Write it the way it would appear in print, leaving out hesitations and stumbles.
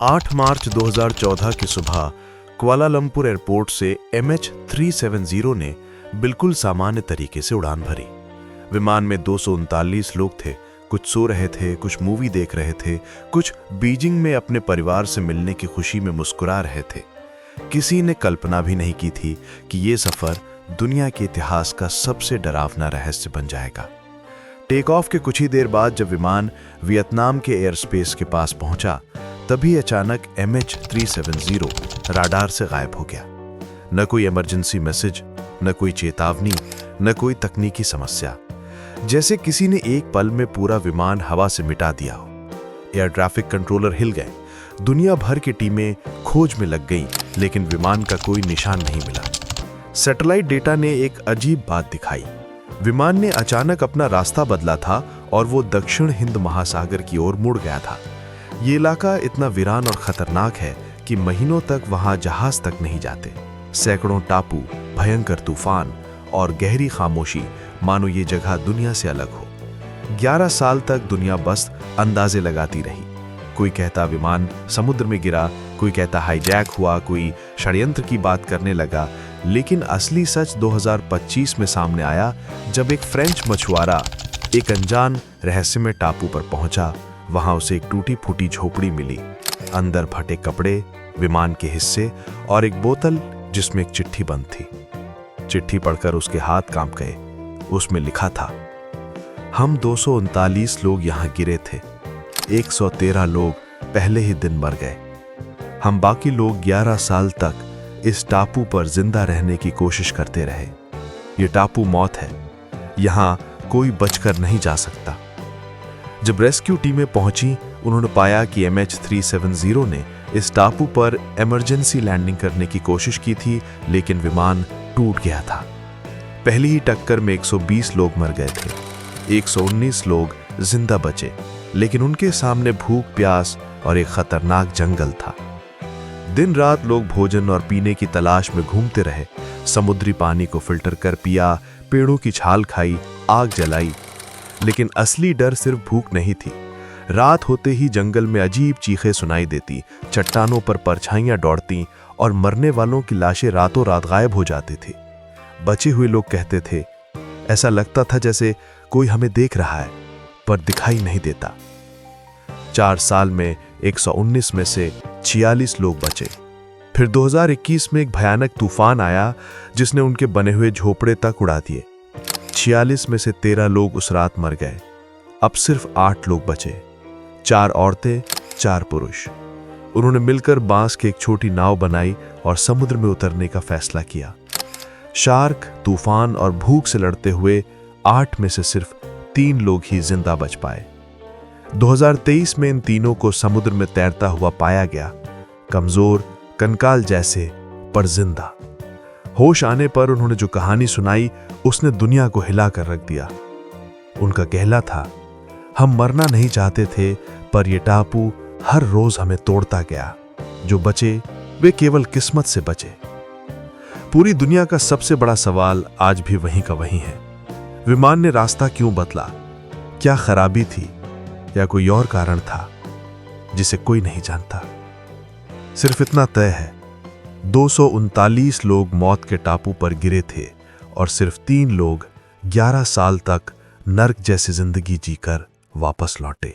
8 मार्च 2014 की सुबह Kuala Lumpur airport से MH370 ने बिल्कुल सामान्य तरीके से उड़ान भरी। विमान में 239 लोग थे। कुछ सो रहे थे, कुछ मूवी देख रहे थे, कुछ बीजिंग में अपने परिवार से मिलने की खुशी में मुस्कुरा रहे थे। किसी ने कल्पना भी नहीं की थी कि ये सफर दुनिया के इतिहास का सबसे डरावना रहस्य बन जाएगा। टेक ऑफ के कुछ ही देर बाद जब विमान वियतनाम के एयर स्पेस के पास पहुंचा, तभी अचानक MH370 राडार से गायब हो गया। न कोई इमरजेंसी मैसेज, न कोई चेतावनी, न कोई तकनीकी समस्या। जैसे किसी ने एक पल में पूरा विमान हवा से मिटा दिया हो। एयर ट्रैफिक कंट्रोलर हिल गए। दुनिया भर की टीमें खोज में लग गईं, लेकिन विमान का कोई निशान नहीं मिला। सैटेलाइट डेटा ने एक अजीब बात दिखाई। विमान ने अचानक अपना रास्ता बदला था और वो दक्षिण हिंद महासागर की ओर मुड़ गया था। ये इलाका इतना वीरान और खतरनाक है कि महीनों तक वहां जहाज तक नहीं जाते। सैकड़ों टापू, भयंकर तूफान और गहरी खामोशी, मानो ये जगह दुनिया से अलग हो। 11 साल तक दुनिया बस अंदाजे लगाती रही। कोई कहता विमान समुद्र में गिरा, कोई कहता हाईजैक हुआ, कोई षड्यंत्र की बात करने लगा। लेकिन असली सच 2025 में सामने आया, जब एक फ्रेंच मछुआरा एक अनजान रहस्यमय टापू पर पहुंचा। वहां उसे एक टूटी फूटी झोपड़ी मिली। अंदर फटे कपड़े, विमान के हिस्से और एक बोतल जिसमें एक चिट्ठी बंद थी। चिट्ठी पढ़कर उसके हाथ कांप गए। उसमें लिखा था, हम 239 लोग यहां गिरे थे। 113 लोग पहले ही दिन मर गए। हम बाकी लोग 11 साल तक इस टापू पर जिंदा रहने की कोशिश करते रहे। ये टापू मौत है, यहां कोई बचकर नहीं जा सकता। जब रेस्क्यू टीमें पहुंची, उन्होंने पाया कि MH370 ने इस टापू पर इमरजेंसी लैंडिंग करने की कोशिश की थी, लेकिन विमान टूट गया था। पहली ही टक्कर में 120 लोग मर गए थे। 119 लोग जिंदा बचे, लेकिन उनके सामने भूख, प्यास और एक खतरनाक जंगल था। दिन रात लोग भोजन और पीने की तलाश में घूमते रहे। समुद्री पानी को फिल्टर कर पिया, पेड़ों की छाल खाई, आग जलाई। लेकिन असली डर सिर्फ भूख नहीं थी। रात होते ही जंगल में अजीब चीखें सुनाई देती, चट्टानों पर परछाइयां दौड़ती और मरने वालों की लाशें रातों रात गायब हो जाती थी। बचे हुए लोग कहते थे, ऐसा लगता था जैसे कोई हमें देख रहा है, पर दिखाई नहीं देता। 4 साल में 119 में से 46 लोग बचे। फिर 2021 में एक भयानक तूफान आया, जिसने उनके बने हुए झोपड़े तक उड़ा दिए। 46 में से 13 लोग उस रात मर गए। अब सिर्फ 8 लोग बचे, 4 औरतें, 4 पुरुष। उन्होंने मिलकर बांस की एक छोटी नाव बनाई और समुद्र में उतरने का फैसला किया। शार्क, तूफान और भूख से लड़ते हुए 8 में से सिर्फ 3 लोग ही जिंदा बच पाए। 2023 में इन तीनों को समुद्र में तैरता हुआ पाया गया, कमजोर, कंकाल जैसे, पर जिंदा। होश आने पर उन्होंने जो कहानी सुनाई, उसने दुनिया को हिला कर रख दिया। उनका कहना था, हम मरना नहीं चाहते थे, पर यह टापू हर रोज हमें तोड़ता गया। जो बचे वे केवल किस्मत से बचे। पूरी दुनिया का सबसे बड़ा सवाल आज भी वहीं का वहीं है। विमान ने रास्ता क्यों बदला? क्या खराबी थी या कोई और कारण था जिसे कोई नहीं जानता? सिर्फ इतना तय है, 239 लोग मौत के टापू पर गिरे थे और सिर्फ 3 लोग 11 साल तक नर्क जैसी जिंदगी जीकर वापस लौटे।